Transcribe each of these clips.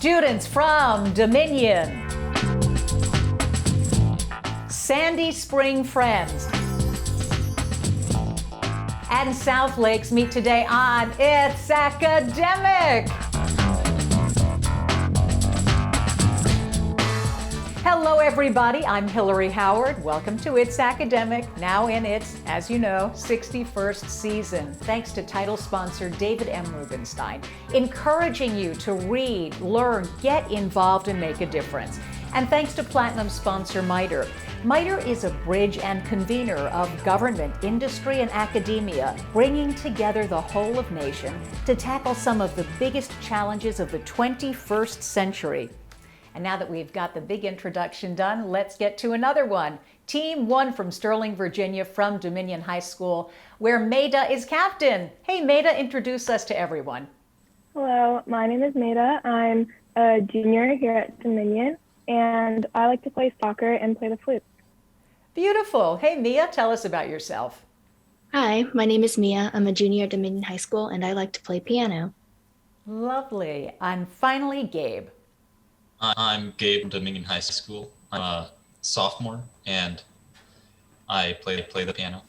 Students from Dominion, Sandy Spring Friends, and South Lakes meet today on It's Academic. Hello everybody, I'm Hillary Howard. Welcome to It's Academic, now in its, as you know, 61st season. Thanks to title sponsor David M. Rubenstein, encouraging you to read, learn, get involved, and make a difference. And thanks to Platinum sponsor MITRE. MITRE is a bridge and convener of government, industry, and academia, bringing together the whole of nation to tackle some of the biggest challenges of the 21st century. And now that we've got the big introduction done, let's get to another one. Team 1 from Sterling, Virginia, from Dominion High School, where Maida is captain. Hey, Maida, introduce us to everyone. Hello, my name is Maida. I'm a junior here at Dominion, and I like to play soccer and play the flute. Beautiful. Hey, Mia, tell us about yourself. Hi, my name is Mia. I'm a junior at Dominion High School, and I like to play piano. Lovely. And finally, Gabe. I'm Gabe from Dominion High School. I'm a sophomore, and I play the piano.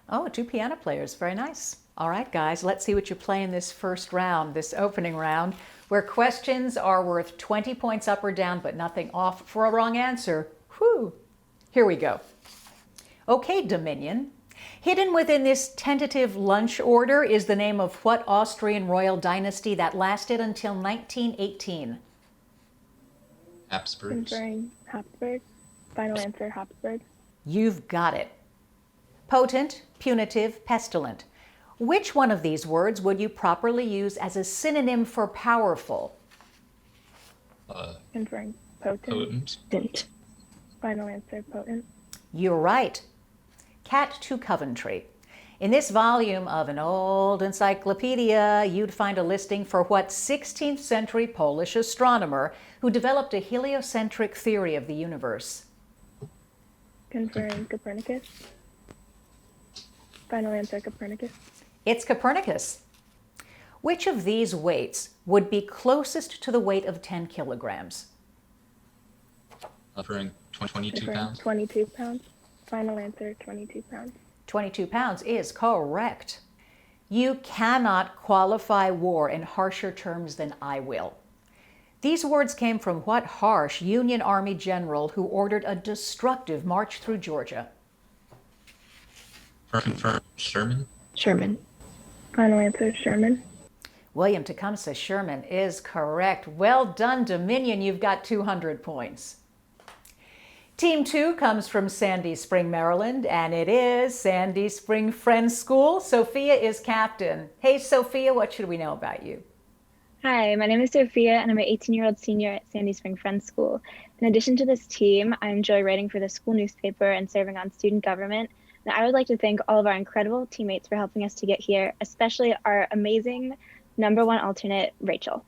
Oh, 2 piano players. Very nice. All right, guys, let's see what you play in this first round, this opening round, where questions are worth 20 points up or down, but nothing off for a wrong answer. Whew. Here we go. Okay, Dominion. Hidden within this tentative lunch order is the name of what Austrian royal dynasty that lasted until 1918? Habsburgs. Conferring Habsburg. Final answer, Habsburg. You've got it. Potent, punitive, pestilent. Which one of these words would you properly use as a synonym for powerful? Conferring potent. Potent. Final answer, potent. You're right. Cat to Coventry. In this volume of an old encyclopedia, you'd find a listing for what 16th century Polish astronomer who developed a heliocentric theory of the universe. Conferring Copernicus. Final answer, Copernicus. It's Copernicus. Which of these weights would be closest to the weight of 10 kilograms? Offering 22 Conferring pounds. 22 pounds. Final answer, 22 pounds. 22 pounds is correct. You cannot qualify war in harsher terms than I will. These words came from what harsh Union Army general who ordered a destructive march through Georgia? Confirm Sherman. Sherman. Final answer, Sherman. William Tecumseh Sherman is correct. Well done, Dominion. You've got 200 points. Team 2 comes from Sandy Spring, Maryland, and it is Sandy Spring Friends School. Sophia is captain. Hey, Sophia, what should we know about you? Hi, my name is Sophia, and I'm an 18-year-old senior at Sandy Spring Friends School. In addition to this team, I enjoy writing for the school newspaper and serving on student government. And I would like to thank all of our incredible teammates for helping us to get here, especially our amazing #1 alternate, Rachel.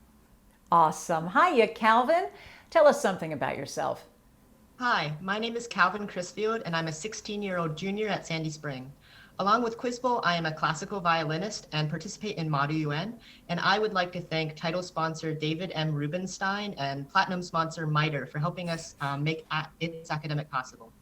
Awesome. Hiya, Calvin. Tell us something about yourself. Hi, my name is Calvin Crisfield, and I'm a 16-year-old junior at Sandy Spring. Along with Quiz Bowl, I am a classical violinist and participate in Modu UN, and I would like to thank title sponsor David M. Rubenstein and platinum sponsor MITRE for helping us make It's Academic possible.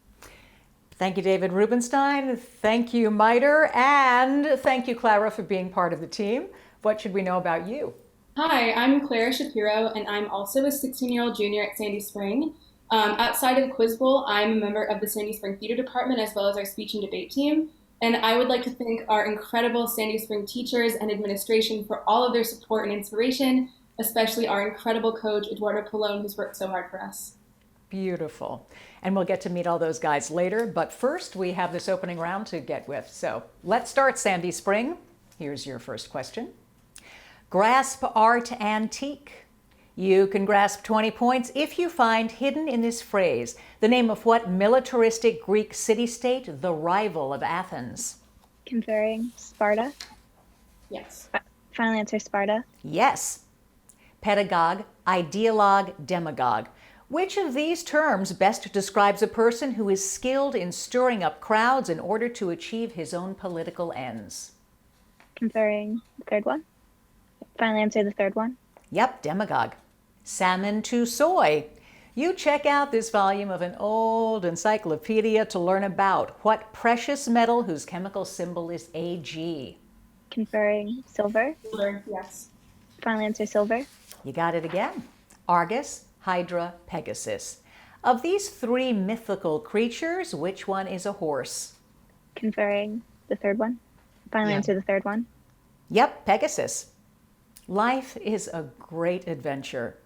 Thank you, David Rubenstein. Thank you, MITRE. And thank you, Clara, for being part of the team. What should we know about you? Hi, I'm Clara Shapiro, and I'm also a 16-year-old junior at Sandy Spring. Outside of the Quiz Bowl, I'm a member of the Sandy Spring Theater Department as well as our speech and debate team. And I would like to thank our incredible Sandy Spring teachers and administration for all of their support and inspiration, especially our incredible coach, Eduardo Colon, who's worked so hard for us. Beautiful. And we'll get to meet all those guys later. But first, we have this opening round to get with. So let's start, Sandy Spring. Here's your first question. Grasp art antique. You can grasp 20 points if you find hidden in this phrase the name of what militaristic Greek city-state, the rival of Athens? Conferring Sparta. Yes. Final answer, Sparta. Yes. Pedagogue, ideologue, demagogue. Which of these terms best describes a person who is skilled in stirring up crowds in order to achieve his own political ends? Conferring the third one. Final answer, the third one. Yep, demagogue. salmon to soy. You check out this volume of an old encyclopedia to learn about what precious metal whose chemical symbol is Ag. Conferring silver. Silver, yes. Final answer silver. You got it again. Argus, Hydra, Pegasus. Of these three mythical creatures, which one is a horse? Conferring the third one. Final answer the third one. Yep, Pegasus. Life is a great adventure.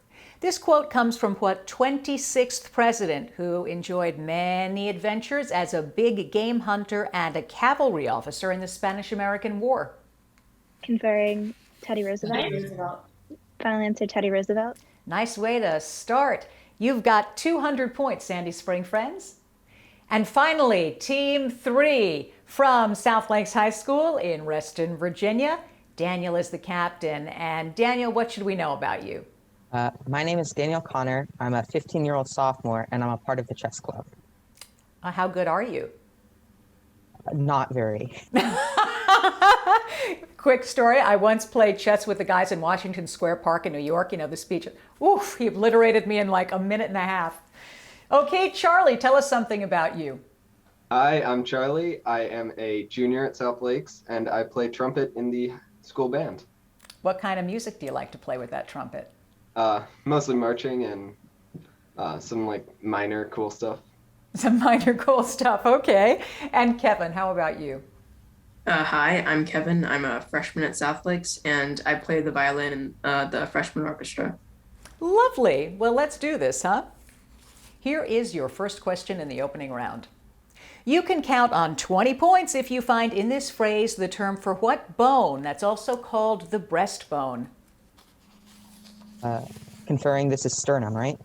This quote comes from what 26th president who enjoyed many adventures as a big game hunter and a cavalry officer in the Spanish-American War? Conferring Teddy Roosevelt. Teddy Roosevelt. Final answer Teddy Roosevelt. Nice way to start. You've got 200 points, Sandy Spring friends. And finally, Team 3 from South Lakes High School in Reston, Virginia. Daniel is the captain. And Daniel, what should we know about you? My name is Daniel Connor. I'm a 15-year-old sophomore, and I'm a part of the chess club. How good are you? Not very. Quick story, I once played chess with the guys in Washington Square Park in New York. You know, the speech. Oof, he obliterated me in like a minute and a half. Okay, Charlie, tell us something about you. Hi, I'm Charlie. I am a junior at South Lakes, and I play trumpet in the school band. What kind of music do you like to play with that trumpet? Mostly marching and some like minor cool stuff. Some minor cool stuff, okay. And Kevin, how about you? Hi, I'm Kevin. I'm a freshman at South Lakes, and I play the violin in the freshman orchestra. Lovely. Well, let's do this, huh? Here is your first question in the opening round. You can count on 20 points if you find in this phrase the term for what bone that's also called the breastbone. Conferring, this is sternum, right?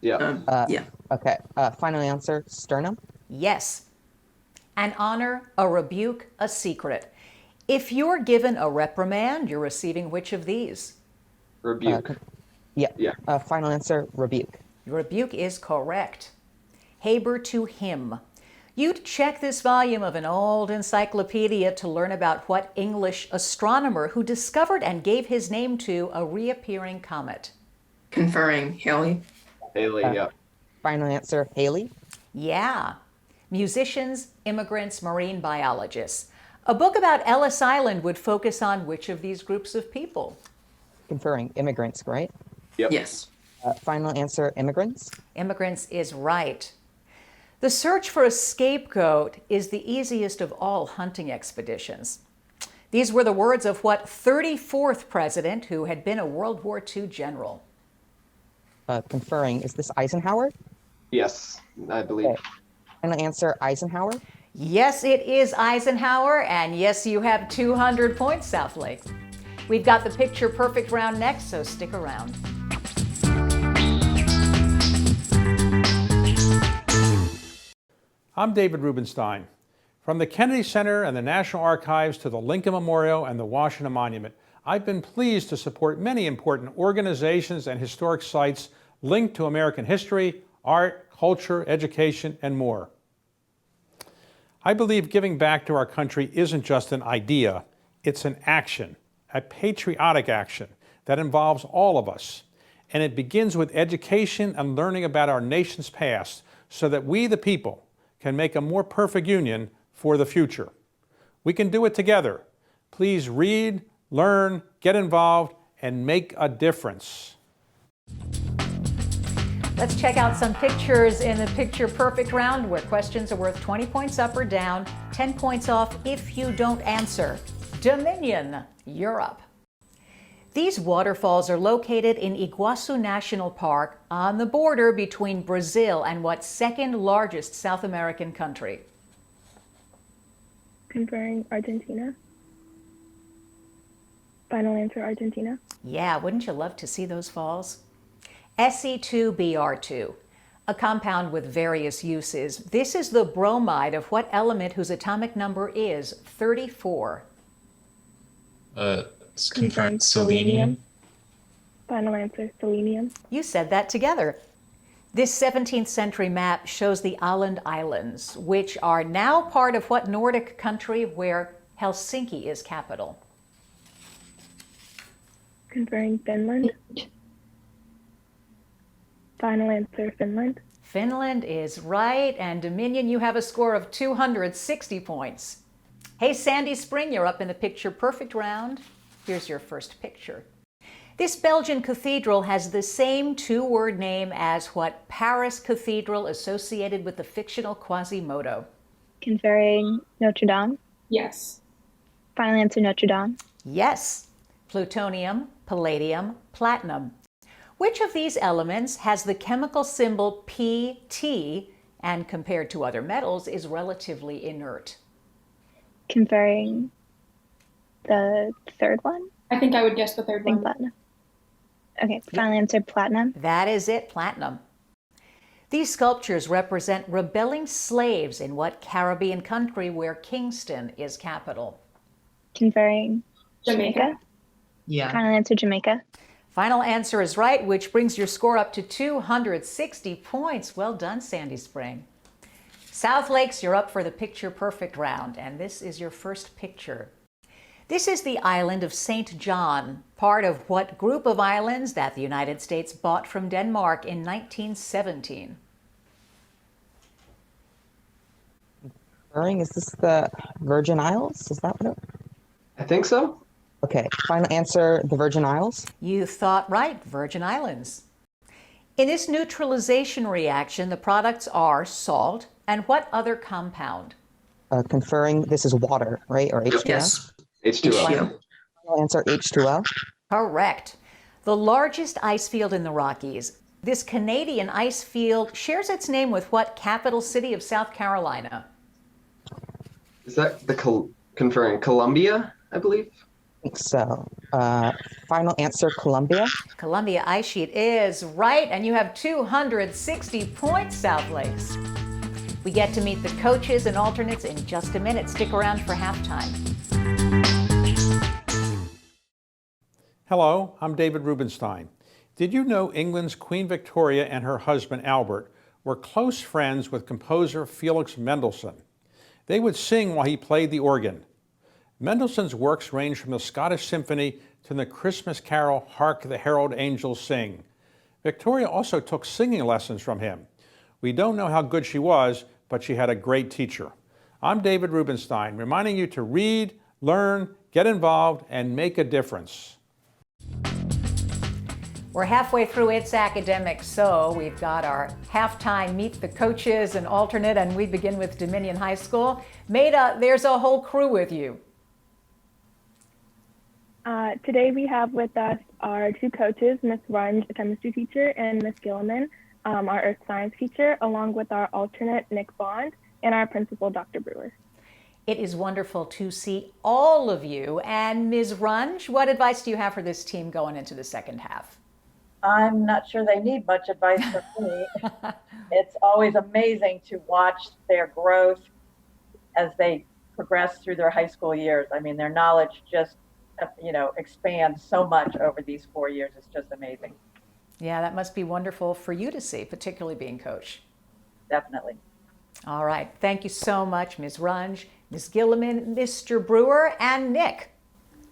Yeah. Yeah. Okay. Final answer, sternum? Yes. An honor, a rebuke, a secret. If you're given a reprimand, you're receiving which of these? Rebuke. Yeah. Final answer, rebuke. Rebuke is correct. Haber to him. You'd check this volume of an old encyclopedia to learn about what English astronomer who discovered and gave his name to a reappearing comet. Conferring Haley. Haley, yeah. Final answer, Haley? Yeah. Musicians, immigrants, marine biologists. A book about Ellis Island would focus on which of these groups of people? Conferring, immigrants, right? Yep. Yes. Final answer, immigrants? Immigrants is right. The search for a scapegoat is the easiest of all hunting expeditions. These were the words of what 34th president who had been a World War II general? Conferring, is this Eisenhower? Yes, I believe. Okay. Final answer, Eisenhower? Yes, it is Eisenhower, and yes, you have 200 points, South Lake. We've got the picture perfect round next, so stick around. I'm David Rubenstein. From the Kennedy Center and the National Archives to the Lincoln Memorial and the Washington Monument, I've been pleased to support many important organizations and historic sites linked to American history, art, culture, education, and more. I believe giving back to our country isn't just an idea, it's an action, a patriotic action that involves all of us. And it begins with education and learning about our nation's past so that we, the people, can make a more perfect union for the future. We can do it together. Please read, learn, get involved, and make a difference. Let's check out some pictures in the Picture Perfect round where questions are worth 20 points up or down, 10 points off if you don't answer. Dominion, you're up. These waterfalls are located in Iguazu National Park on the border between Brazil and what second largest South American country? Conferring Argentina. Final answer, Argentina. Yeah, wouldn't you love to see those falls? Se2Br2, a compound with various uses. This is the bromide of what element whose atomic number is 34? Conferring selenium. Final answer, selenium. You said that together. This 17th century map shows the Åland Islands, which are now part of what Nordic country where Helsinki is capital? Conferring Finland. Final answer, Finland. Finland is right, and Dominion, you have a score of 260 points. Hey, Sandy Spring, you're up in the picture perfect round. Here's your first picture. This Belgian cathedral has the same two-word name as what Paris cathedral associated with the fictional Quasimodo? Conferring Notre Dame. Yes. Final answer, Notre Dame. Yes. Plutonium, palladium, platinum. Which of these elements has the chemical symbol Pt and compared to other metals is relatively inert? Conferring the third one. I think I would guess the third one. Platinum. Okay, final answer, platinum. That is it, platinum. These sculptures represent rebelling slaves in what Caribbean country where Kingston is capital? Conferring Jamaica. Yeah. Final answer, Jamaica. Final answer is right, which brings your score up to 260 points. Well done, Sandy Spring. South Lakes, you're up for the picture perfect round, and this is your first picture. This is the island of St. John, part of what group of islands that the United States bought from Denmark in 1917? Is this the Virgin Isles? Is that what it? I think so. Okay, final answer, the Virgin Isles. You thought right, Virgin Islands. In this neutralization reaction, the products are salt and what other compound? Conferring, this is water, right? Or H2O? Yes. H2O. Final answer, H2O. Correct. The largest ice field in the Rockies. This Canadian ice field shares its name with what capital city of South Carolina? Is that the conferring Columbia, I believe? I think so. Final answer, Columbia. Columbia ice sheet is right, and you have 260 points, South Lakes. We get to meet the coaches and alternates in just a minute. Stick around for halftime. Hello, I'm David Rubenstein. Did you know England's Queen Victoria and her husband Albert were close friends with composer Felix Mendelssohn? They would sing while he played the organ. Mendelssohn's works range from the Scottish Symphony to the Christmas carol Hark the Herald Angels Sing. Victoria also took singing lessons from him. We don't know how good she was, but she had a great teacher. I'm David Rubenstein, reminding you to read, learn, get involved, and make a difference. We're halfway through It's Academic, so we've got our halftime Meet the Coaches and alternate, and we begin with Dominion High School. Maida, there's a whole crew with you. Today we have with us our two coaches, Miss Runge, a chemistry teacher, and Miss Gilliman, our earth science teacher, along with our alternate, Nick Bond, and our principal, Dr. Brewer. It is wonderful to see all of you. And Ms. Runge, what advice do you have for this team going into the second half? I'm not sure they need much advice from me. It's always amazing to watch their growth as they progress through their high school years. I mean, their knowledge just, expands so much over these 4 years. It's just amazing. Yeah, that must be wonderful for you to see, particularly being coach. Definitely. All right. Thank you so much, Ms. Runge, Ms. Gilliman, Mr. Brewer, and Nick.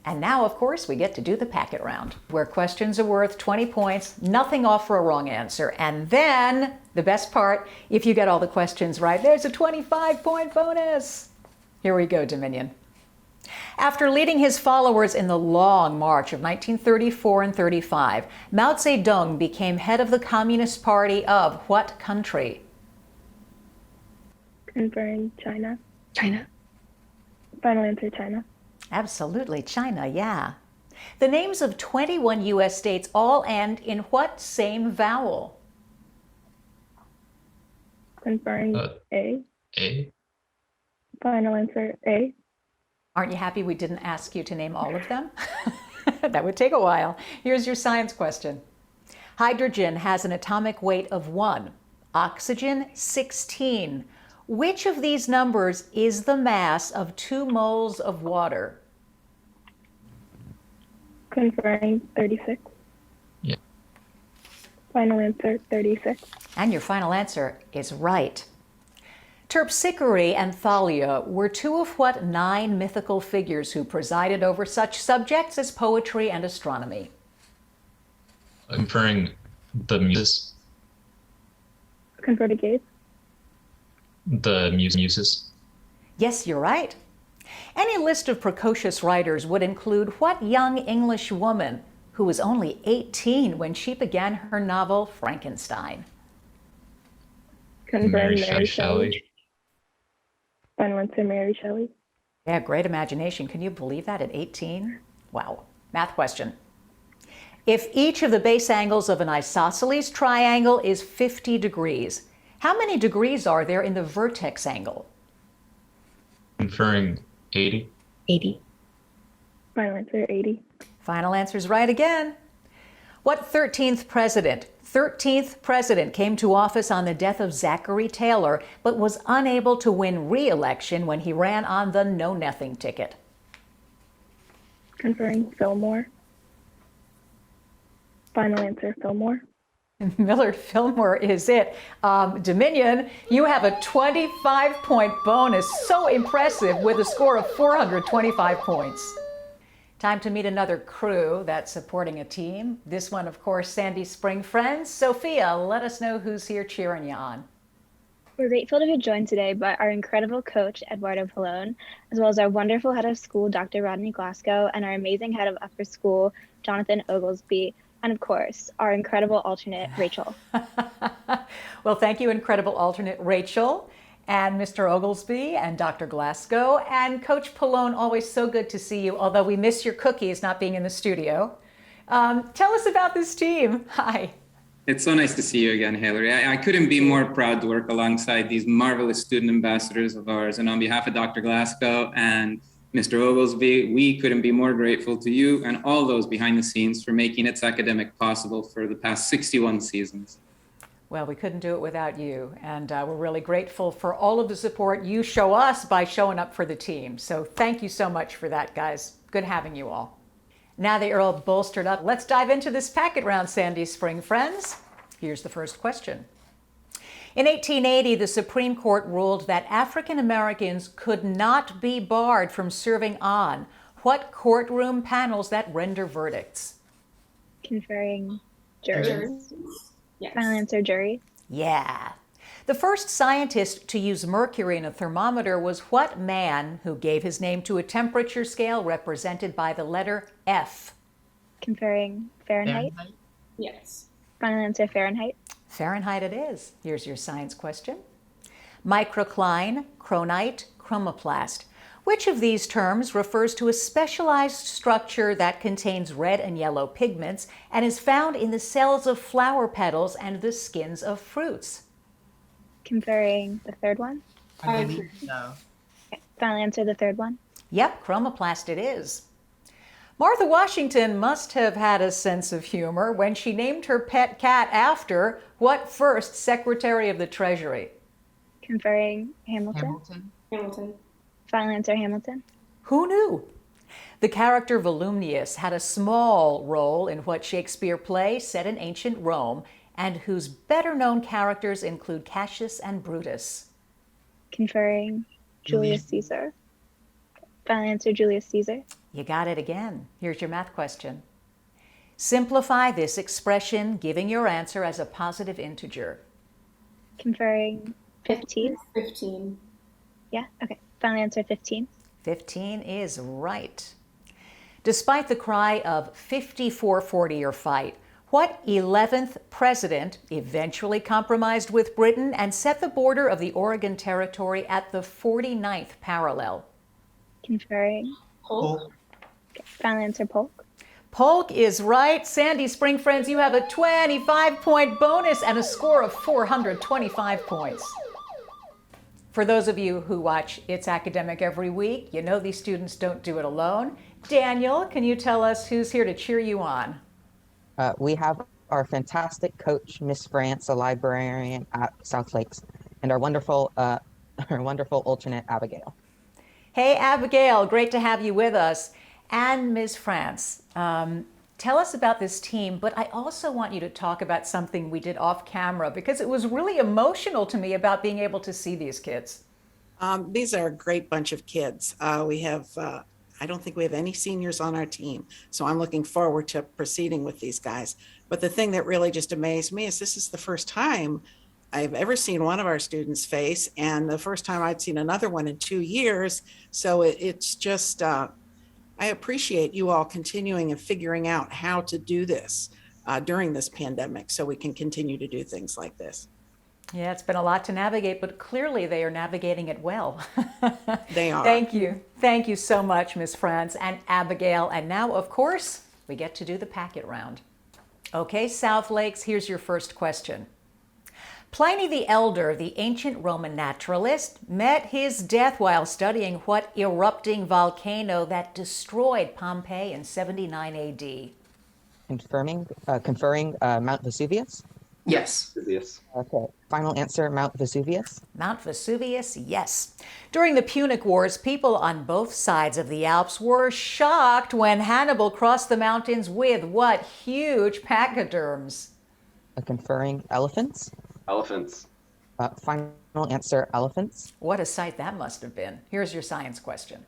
And now, of course, we get to do the packet round, where questions are worth 20 points, nothing off for a wrong answer. And then, the best part, if you get all the questions right, there's a 25-point bonus. Here we go, Dominion. After leading his followers in the Long March of 1934 and 35, Mao Zedong became head of the Communist Party of what country? Conferring China. China. Final answer, China. Absolutely, China, yeah. The names of 21 U.S. states all end in what same vowel? Conferring A. A. Final answer, A. Aren't you happy we didn't ask you to name all of them? That would take a while. Here's your science question. Hydrogen has an atomic weight of 1, oxygen 16. Which of these numbers is the mass of 2 moles of water? Conferring 36. Yeah. Final answer, 36. And your final answer is right. Terpsichore and Thalia were 2 of what 9 mythical figures who presided over such subjects as poetry and astronomy? Conferring the Muses. Confer to Gabe. The Muses. Yes, you're right. Any list of precocious writers would include what young English woman who was only 18 when she began her novel Frankenstein? Confirm Mary Mary Shelley. Shelley. Final answer, Mary Shelley. Yeah, great imagination. Can you believe that at 18? Wow. Math question. If each of the base angles of an isosceles triangle is 50 degrees, how many degrees are there in the vertex angle? Conferring 80. 80. Final answer, 80. Final answer's right again. What 13th president came to office on the death of Zachary Taylor, but was unable to win re-election when he ran on the Know-Nothing ticket? Conferring Fillmore. Final answer, Fillmore. Millard Fillmore is it. Dominion, you have a 25-point bonus. So impressive with a score of 425 points. Time to meet another crew that's supporting a team. This one, of course, Sandy Spring friends. Sophia, let us know who's here cheering you on. We're grateful to be joined today by our incredible coach, Eduardo Pallone, as well as our wonderful head of school, Dr. Rodney Glasgow, and our amazing head of upper school, Jonathan Oglesby, and of course, our incredible alternate, Rachel. Well, thank you, incredible alternate Rachel, and Mr. Oglesby, and Dr. Glasgow, and Coach Pallone, always so good to see you, although we miss your cookies not being in the studio. Tell us about this team. Hi. It's so nice to see you again, Hillary. I couldn't be more proud to work alongside these marvelous student ambassadors of ours. And on behalf of Dr. Glasgow and Mr. Oglesby, we couldn't be more grateful to you and all those behind the scenes for making It's Academic possible for the past 61 seasons. Well, we couldn't do it without you, and we're really grateful for all of the support you show us by showing up for the team. So thank you so much for that, guys. Good having you all. Now that you're all bolstered up, let's dive into this packet round, Sandy Spring friends. Here's the first question. In 1880, the Supreme Court ruled that African Americans could not be barred from serving on what courtroom panels that render verdicts? Conferring juries. Yes. Final answer, jury. Yeah. The first scientist to use mercury in a thermometer was what man who gave his name to a temperature scale represented by the letter F? Conferring Fahrenheit. Yes. Final answer, Fahrenheit. Fahrenheit it is. Here's your science question. Microcline, chronite, chromoplast. Which of these terms refers to a specialized structure that contains red and yellow pigments and is found in the cells of flower petals and the skins of fruits? Conferring the third one. I believe so. Okay. Final answer, the third one. Yep, chromoplast it is. Martha Washington must have had a sense of humor when she named her pet cat after what first Secretary of the Treasury? Conferring Hamilton. Hamilton. Hamilton. Final answer, Hamilton. Who knew? The character Volumnius had a small role in what Shakespeare play set in ancient Rome, and whose better-known characters include Cassius and Brutus. Conferring Julius Caesar. Final answer, Julius Caesar. You got it again. Here's your math question. Simplify this expression, giving your answer as a positive integer. Conferring 15. 15. Yeah, okay. Final answer, 15. 15 is right. Despite the cry of 54-40 or fight, what 11th president eventually compromised with Britain and set the border of the Oregon Territory at the 49th parallel? Conferring Polk. Okay. Final answer, Polk. Polk is right. Sandy Spring friends, you have a 25-point bonus and a score of 425 points. For those of you who watch It's Academic every week, you know these students don't do it alone. Daniel, can you tell us who's here to cheer you on? We have our fantastic coach, Miss France, a librarian at South Lakes, and our wonderful alternate, Abigail. Hey, Abigail, great to have you with us. And Ms. France, tell us about this team, but I also want you to talk about something we did off camera because it was really emotional to me about being able to see these kids. These are a great bunch of kids. We have, I don't think we have any seniors on our team, so I'm looking forward to proceeding with these guys. But the thing that really just amazed me is this is the first time I've ever seen one of our students face, and the first time I'd seen another one in 2 years. So it's just, I appreciate you all continuing and figuring out how to do this during this pandemic so we can continue to do things like this. Yeah, it's been a lot to navigate, but clearly they are navigating it well. They are. Thank you. Thank you so much, Ms. France and Abigail. And now, of course, we get to do the packet round. Okay, South Lakes, here's your first question. Pliny the Elder, the ancient Roman naturalist, met his death while studying what erupting volcano that destroyed Pompeii in 79 AD? Conferring Mount Vesuvius? Yes. Vesuvius. Okay. Final answer, Mount Vesuvius? Mount Vesuvius, yes. During the Punic Wars, people on both sides of the Alps were shocked when Hannibal crossed the mountains with what huge pachyderms? Conferring elephants? Elephants. Final answer, elephants? What a sight that must have been. Here's your science question.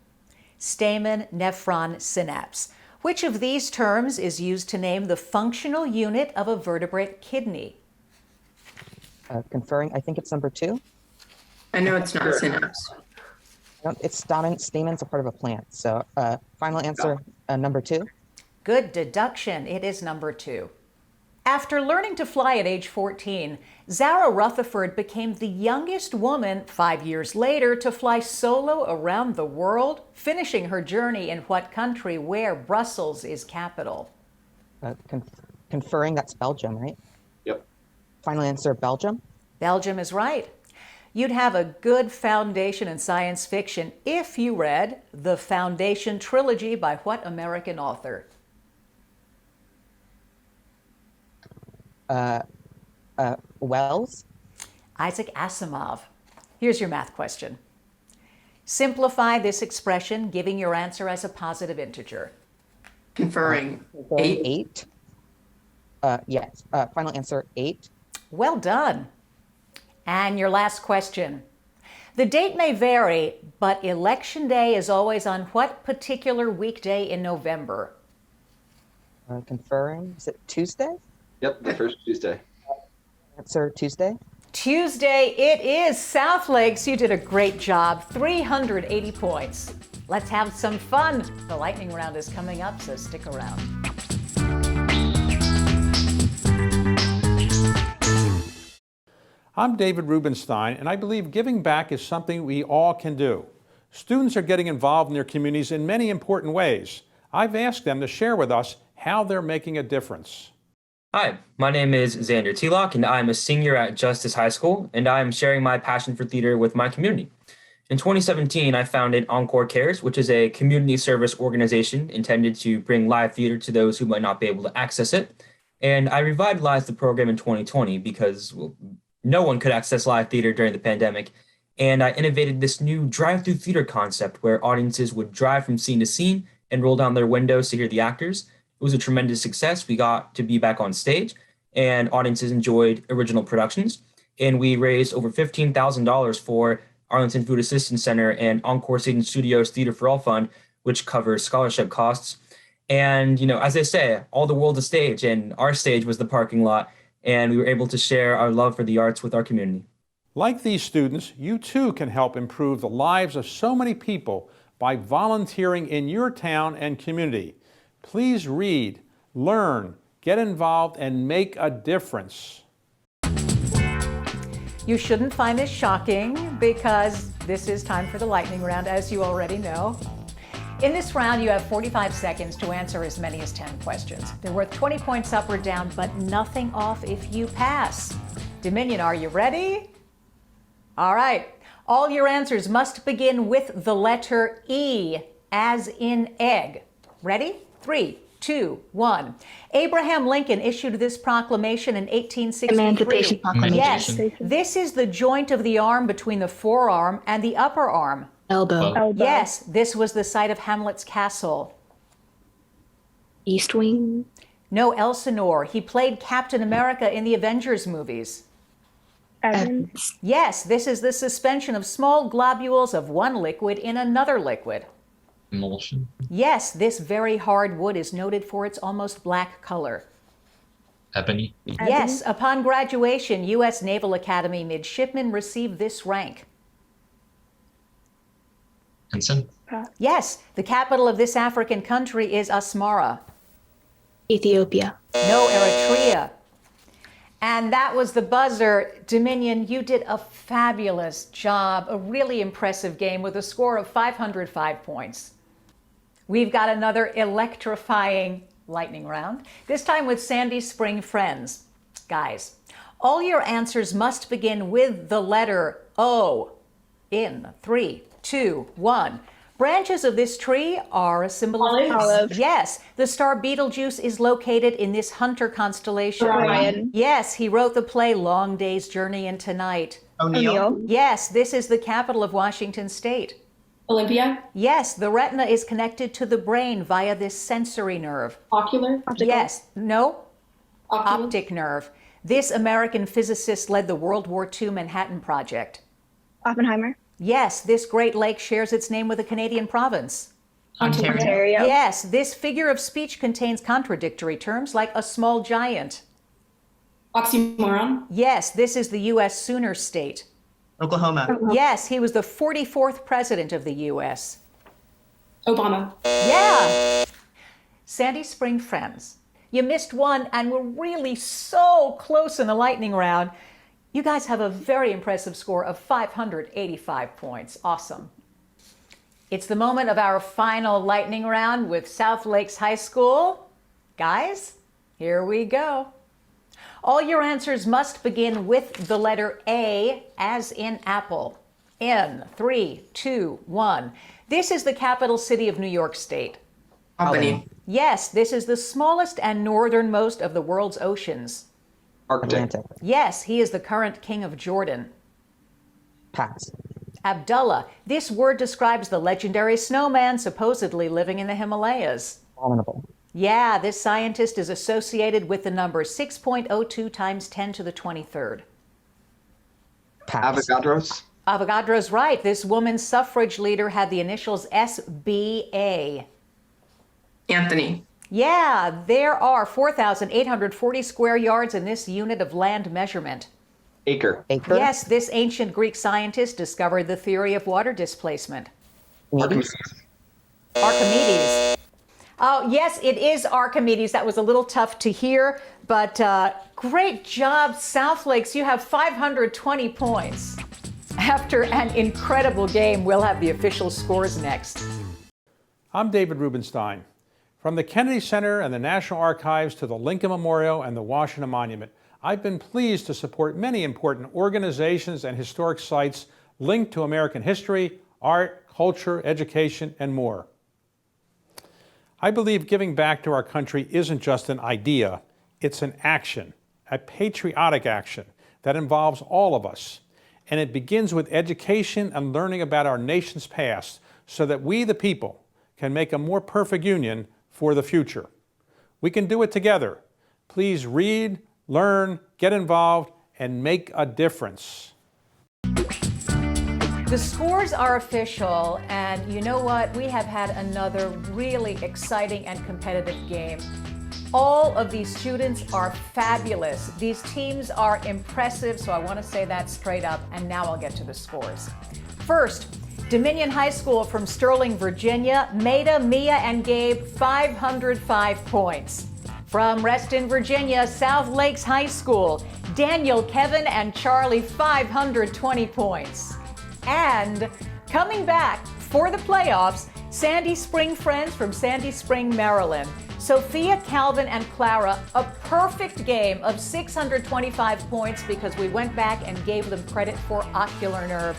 Stamen, nephron, synapse. Which of these terms is used to name the functional unit of a vertebrate kidney? Conferring, I think it's number 2. I know it's not synapse. No, it's stamen's a part of a plant. So final answer, number 2. Good deduction. It is number 2. After learning to fly at age 14, Zara Rutherford became the youngest woman 5 years later to fly solo around the world, finishing her journey in what country where Brussels is capital? Conferring, that's Belgium, right? Yep. Final answer, Belgium? Belgium is right. You'd have a good foundation in science fiction if you read The Foundation Trilogy by what American author? Wells? Isaac Asimov. Here's your math question. Simplify this expression, giving your answer as a positive integer. Conferring 8. 8. Yes. Final answer, 8. Well done. And your last question. The date may vary, but Election Day is always on what particular weekday in November? Conferring, is it Tuesday? Yep, the first Tuesday. Answer, Tuesday? Tuesday it is. South Lakes, you did a great job. 380 points. Let's have some fun. The lightning round is coming up, so stick around. I'm David Rubenstein, and I believe giving back is something we all can do. Students are getting involved in their communities in many important ways. I've asked them to share with us how they're making a difference. Hi, my name is Xander Telock, and I'm a senior at Justice High School, and I'm sharing my passion for theater with my community. In 2017, I founded Encore Cares, which is a community service organization intended to bring live theater to those who might not be able to access it. And I revitalized the program in 2020 because no one could access live theater during the pandemic. And I innovated this new drive-through theater concept where audiences would drive from scene to scene and roll down their windows to hear the actors. It was a tremendous success. We got to be back on stage and audiences enjoyed original productions. And we raised over $15,000 for Arlington Food Assistance Center and Encore Stage Studios Theater for All Fund, which covers scholarship costs. And, as they say, all the world's a stage, and our stage was the parking lot. And we were able to share our love for the arts with our community. Like these students, you too can help improve the lives of so many people by volunteering in your town and community. Please read, learn, get involved, and make a difference. You shouldn't find this shocking because this is time for the lightning round, as you already know. In this round, you have 45 seconds to answer as many as 10 questions. They're worth 20 points up or down, but nothing off if you pass. Dominion, are you ready? All right. All your answers must begin with the letter E, as in egg. Ready? 3, 2, 1. Abraham Lincoln issued this proclamation in 1863. Emancipation Proclamation. Yes. This is the joint of the arm between the forearm and the upper arm. Elbow. Yes, this was the site of Hamlet's castle. East Wing. No, Elsinore. He played Captain America in the Avengers movies. Evans. Yes, this is the suspension of small globules of one liquid in another liquid. Emulsion. Yes, this very hard wood is noted for its almost black color. Ebony. Yes, upon graduation, U.S. Naval Academy midshipmen receive this rank. Ensign. Yes, the capital of this African country is Asmara. Ethiopia. No, Eritrea. And that was the buzzer. Dominion, you did a fabulous job, a really impressive game with a score of 505 points. We've got another electrifying lightning round, this time with Sandy Spring Friends. Guys, all your answers must begin with the letter O. In 3, 2, 1. Branches of this tree are a symbol of peace. Olive. Yes, the star Betelgeuse is located in this Hunter constellation. Orion. Yes, he wrote the play Long Day's Journey into Night. O'Neill. Yes, this is the capital of Washington State. Olympia. Yes, the retina is connected to the brain via this sensory nerve. Ocular. Yes, no, Ocular. optic nerve. This American physicist led the World War II Manhattan Project. Oppenheimer. Yes, this Great Lake shares its name with a Canadian province. Ontario. Yes, this figure of speech contains contradictory terms like a small giant. Oxymoron. Yes, this is the U.S. Sooner State. Oklahoma. Yes, he was the 44th president of the U.S. Obama. Yeah. Sandy Spring Friends, you missed one and were really so close in the lightning round. You guys have a very impressive score of 585 points. Awesome. It's the moment of our final lightning round with South Lakes High School. Guys, here we go. All your answers must begin with the letter A, as in apple. In 3, 2, 1. This is the capital city of New York State. Albany. Yes, this is the smallest and northernmost of the world's oceans. Arctic. Yes, he is the current king of Jordan. Pass. Abdullah. This word describes the legendary snowman supposedly living in the Himalayas. Abominable. Yeah, this scientist is associated with the number 6.02 times 10 to the 23rd. Pass. Avogadros. Avogadro's right. This woman's suffrage leader had the initials SBA. Anthony. Yeah, there are 4,840 square yards in this unit of land measurement. Acre. Acre. Yes, this ancient Greek scientist discovered the theory of water displacement. Archimedes. Archimedes. Oh, yes, it is Archimedes. That was a little tough to hear, but great job, South Lakes. You have 520 points. After an incredible game, we'll have the official scores next. I'm David Rubenstein. From the Kennedy Center and the National Archives to the Lincoln Memorial and the Washington Monument, I've been pleased to support many important organizations and historic sites linked to American history, art, culture, education, and more. I believe giving back to our country isn't just an idea, it's an action, a patriotic action that involves all of us. And it begins with education and learning about our nation's past so that we, the people, can make a more perfect union for the future. We can do it together. Please read, learn, get involved, and make a difference. The scores are official, and you know what? We have had another really exciting and competitive game. All of these students are fabulous. These teams are impressive, so I want to say that straight up, and now I'll get to the scores. First, Dominion High School from Sterling, Virginia, Maida, Mia, and Gabe, 505 points. From Reston, Virginia, South Lakes High School, Daniel, Kevin, and Charlie, 520 points. And coming back for the playoffs, Sandy Spring Friends from Sandy Spring, Maryland. Sophia, Calvin, and Clara, a perfect game of 625 points because we went back and gave them credit for ocular nerve.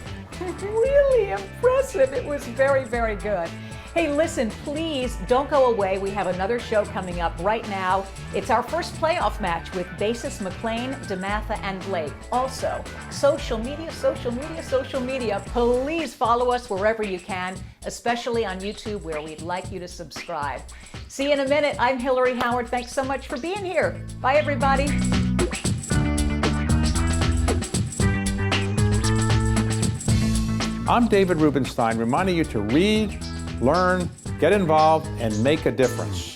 Really impressive. It was very, very good. Hey, listen, please don't go away. We have another show coming up right now. It's our first playoff match with Basis, McLean, DeMatha, and Blake. Also, social media. Please follow us wherever you can, especially on YouTube, where we'd like you to subscribe. See you in a minute. I'm Hillary Howard. Thanks so much for being here. Bye, everybody. I'm David Rubenstein, reminding you to read, learn, get involved, and make a difference.